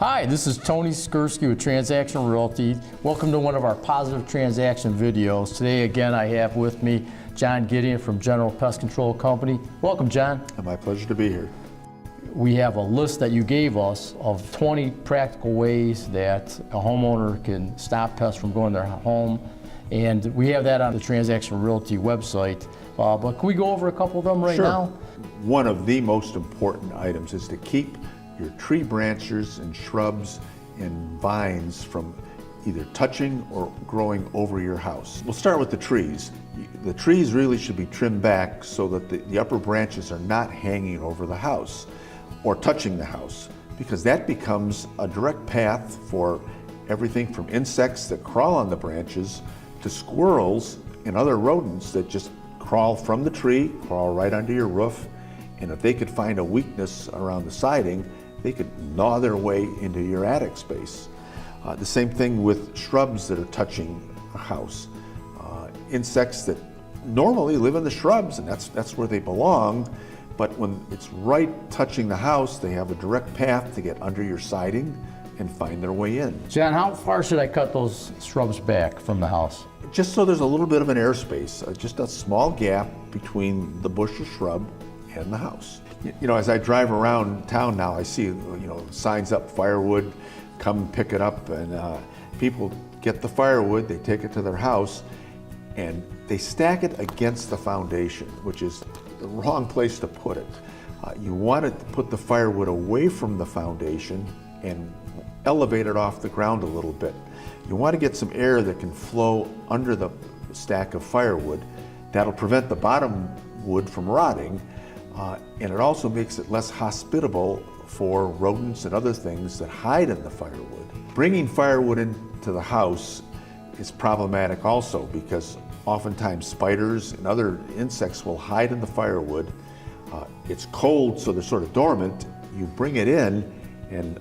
Hi, this is Tony Skursky with Transaction Realty. Welcome to one of our positive transaction videos. Today again I have with me John Gideon from General Pest Control Company. Welcome, John. My pleasure to be here. We have a list that you gave us of 20 practical ways that a homeowner can stop pests from going to their home. And we have that on the Transaction Realty website. But can we go over a couple of them right now? One of the most important items is to keep your tree branches and shrubs and vines from either touching or growing over your house. We'll start with the trees. The trees really should be trimmed back so that the upper branches are not hanging over the house or touching the house, because that becomes a direct path for everything from insects that crawl on the branches to squirrels and other rodents that just crawl from the tree, crawl right under your roof, and if they could find a weakness around the siding, they could gnaw their way into your attic space. The same thing with shrubs that are touching a house. Insects that normally live in the shrubs, and that's where they belong, but when it's right touching the house, they have a direct path to get under your siding and find their way in. John, how far should I cut those shrubs back from the house? Just so there's a little bit of an airspace, just a small gap between the bush or shrub and the house. You know, as I drive around town now, I see, signs up, firewood, come pick it up, and people get the firewood, they take it to their house, and they stack it against the foundation, which is the wrong place to put it. You want to put the firewood away from the foundation and elevate it off the ground a little bit. You want to get some air that can flow under the stack of firewood. That'll prevent the bottom wood from rotting, and it also makes it less hospitable for rodents and other things that hide in the firewood. Bringing firewood into the house is problematic also, because oftentimes spiders and other insects will hide in the firewood. It's cold, so they're sort of dormant. You bring it in and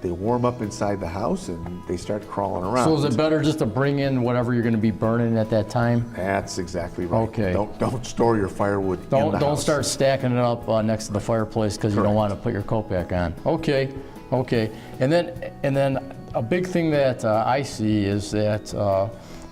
they warm up inside the house and they start crawling around. So is it better just to bring in whatever you're going to be burning at that time? That's exactly right. Okay. Don't store your firewood in the house. Don't start stacking it up next to the fireplace because you don't want to put your coat back on. Okay. And then a big thing that I see is that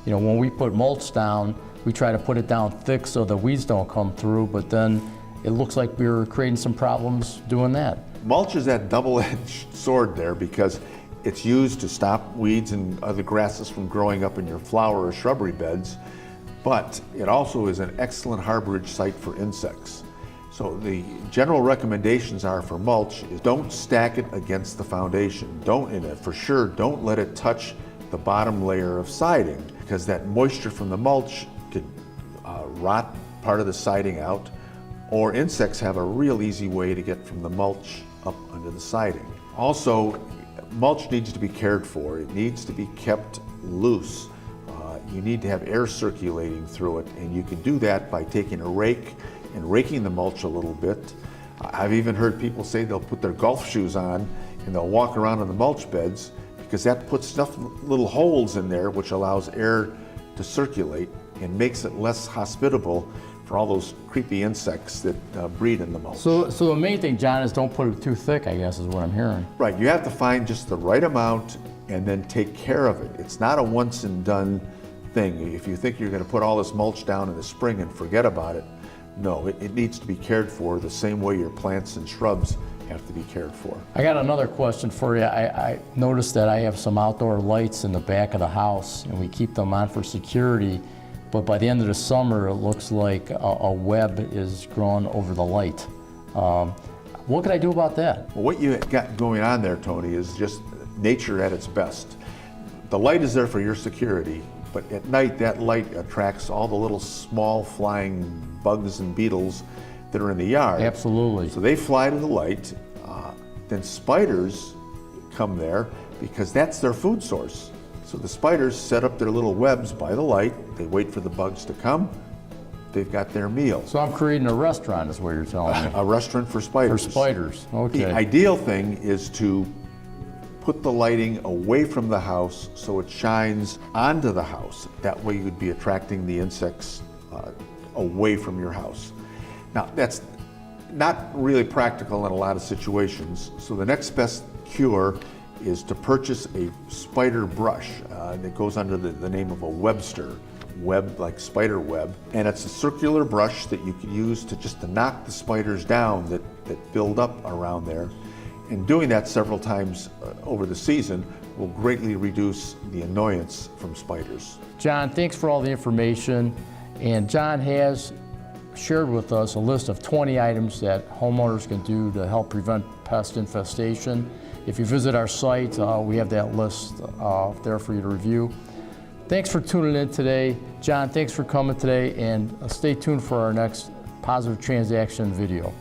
when we put mulch down, we try to put it down thick so the weeds don't come through, but then it looks like we're creating some problems doing that. Mulch is that double-edged sword there, because it's used to stop weeds and other grasses from growing up in your flower or shrubbery beds, but it also is an excellent harborage site for insects. So the general recommendations are for mulch is don't stack it against the foundation. For sure, don't let it touch the bottom layer of siding, because that moisture from the mulch could rot part of the siding out, or insects have a real easy way to get from the mulch up under the siding. Also, mulch needs to be cared for. It needs to be kept loose. You need to have air circulating through it, and you can do that by taking a rake and raking the mulch a little bit. I've even heard people say they'll put their golf shoes on and they'll walk around on the mulch beds, because that puts little holes in there which allows air to circulate and makes it less hospitable for all those creepy insects that breed in the mulch. So the main thing, John, is don't put it too thick, I guess, is what I'm hearing. Right, you have to find just the right amount and then take care of it. It's not a once and done thing. If you think you're going to put all this mulch down in the spring and forget about it, no, it needs to be cared for the same way your plants and shrubs have to be cared for. I got another question for you. I noticed that I have some outdoor lights in the back of the house, and we keep them on for security. But by the end of the summer, it looks like a web is growing over the light. What can I do about that? Well, what you got going on there, Tony, is just nature at its best. The light is there for your security, but at night that light attracts all the little small flying bugs and beetles that are in the yard. Absolutely. So they fly to the light. Then spiders come there because that's their food source. So the spiders set up their little webs by the light. They wait for the bugs to come. They've got their meal. So I'm creating a restaurant, is what you're telling me. A restaurant for spiders. For spiders, okay. The ideal thing is to put the lighting away from the house so it shines onto the house. That way you'd be attracting the insects away from your house. Now, that's not really practical in a lot of situations. So the next best cure is to purchase a spider brush that goes under the name of a Webster, web like spider web, and it's a circular brush that you can use to knock the spiders down that build up around there. And doing that several times over the season will greatly reduce the annoyance from spiders. John, thanks for all the information. And John has shared with us a list of 20 items that homeowners can do to help prevent pest infestation. If you visit our site, we have that list there for you to review. Thanks for tuning in today. John, thanks for coming today, and stay tuned for our next Positive Transaction video.